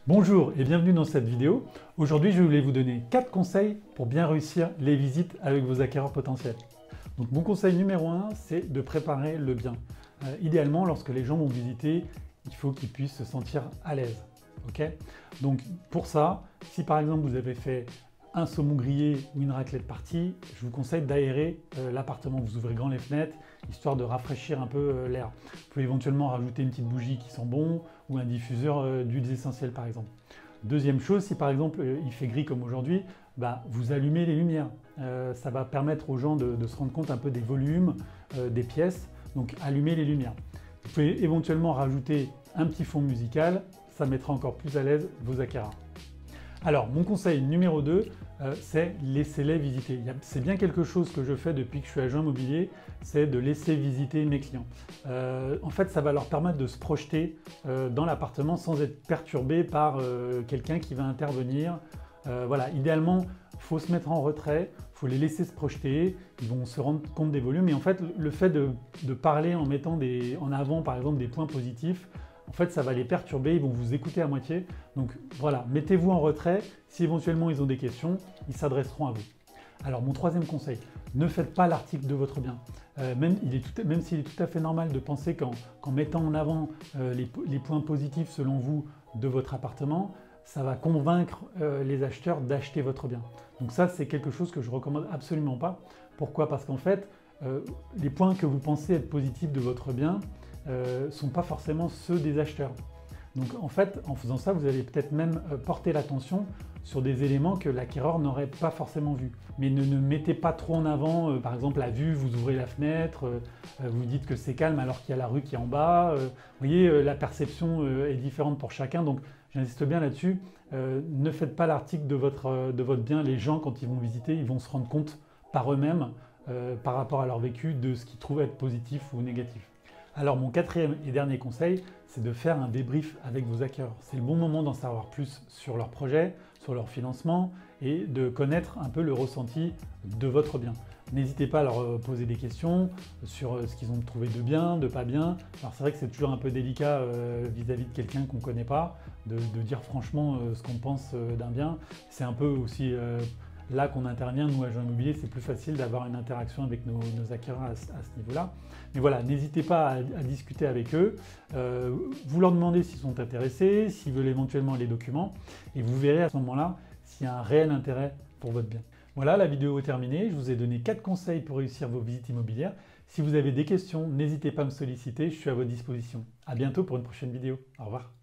Bonjour et bienvenue dans cette vidéo. Aujourd'hui, je voulais vous donner 4 conseils pour bien réussir les visites avec vos acquéreurs potentiels. Donc mon conseil numéro 1, c'est de préparer le bien. Idéalement, lorsque les gens vont visiter, il faut qu'ils puissent se sentir à l'aise. Donc pour ça, si par exemple vous avez fait un saumon grillé ou une raclette partie, je vous conseille d'aérer l'appartement. Vous ouvrez grand les fenêtres, histoire de rafraîchir un peu l'air. Vous pouvez éventuellement rajouter une petite bougie qui sent bon ou un diffuseur d'huiles essentielles par exemple. Deuxième chose, si par exemple il fait gris comme aujourd'hui, vous allumez les lumières. Ça va permettre aux gens de se rendre compte un peu des volumes des pièces, donc allumez les lumières. Vous pouvez éventuellement rajouter un petit fond musical, ça mettra encore plus à l'aise vos acquéreurs. Alors, mon conseil numéro 2, c'est laissez-les visiter. C'est bien quelque chose que je fais depuis que je suis agent immobilier, c'est de laisser visiter mes clients. En fait, ça va leur permettre de se projeter dans l'appartement sans être perturbé par quelqu'un qui va intervenir. Voilà, idéalement, il faut se mettre en retrait, il faut les laisser se projeter, ils vont se rendre compte des volumes. Et en fait, le fait de parler en mettant en avant, par exemple, des points positifs, en fait, ça va les perturber, ils vont vous écouter à moitié. Donc voilà, mettez-vous en retrait. Si éventuellement ils ont des questions, ils s'adresseront à vous. Alors mon troisième conseil, ne faites pas l'article de votre bien. Même s'il est tout à fait normal de penser qu'en mettant en avant les points positifs selon vous de votre appartement, ça va convaincre les acheteurs d'acheter votre bien. Donc ça, c'est quelque chose que je ne recommande absolument pas. Pourquoi? Parce qu'en fait, les points que vous pensez être positifs de votre bien, ne sont pas forcément ceux des acheteurs. Donc en fait, en faisant ça, vous allez peut-être même porter l'attention sur des éléments que l'acquéreur n'aurait pas forcément vus. Mais ne mettez pas trop en avant, par exemple la vue, vous ouvrez la fenêtre, vous dites que c'est calme alors qu'il y a la rue qui est en bas. Vous voyez, la perception est différente pour chacun, donc j'insiste bien là-dessus. Ne faites pas l'article de votre bien. Les gens, quand ils vont visiter, ils vont se rendre compte par eux-mêmes, par rapport à leur vécu, de ce qu'ils trouvent être positif ou négatif. Alors mon quatrième et dernier conseil, c'est de faire un débrief avec vos acquéreurs. C'est le bon moment d'en savoir plus sur leur projet, sur leur financement et de connaître un peu le ressenti de votre bien. N'hésitez pas à leur poser des questions sur ce qu'ils ont trouvé de bien, de pas bien. Alors c'est vrai que c'est toujours un peu délicat vis-à-vis de quelqu'un qu'on ne connaît pas, de dire franchement ce qu'on pense d'un bien. C'est un peu aussi là qu'on intervient, nous agents immobiliers, c'est plus facile d'avoir une interaction avec nos acquéreurs à ce niveau-là. Mais voilà, n'hésitez pas à discuter avec eux, vous leur demandez s'ils sont intéressés, s'ils veulent éventuellement les documents, et vous verrez à ce moment-là s'il y a un réel intérêt pour votre bien. Voilà, la vidéo est terminée, je vous ai donné 4 conseils pour réussir vos visites immobilières. Si vous avez des questions, n'hésitez pas à me solliciter, je suis à votre disposition. À bientôt pour une prochaine vidéo. Au revoir.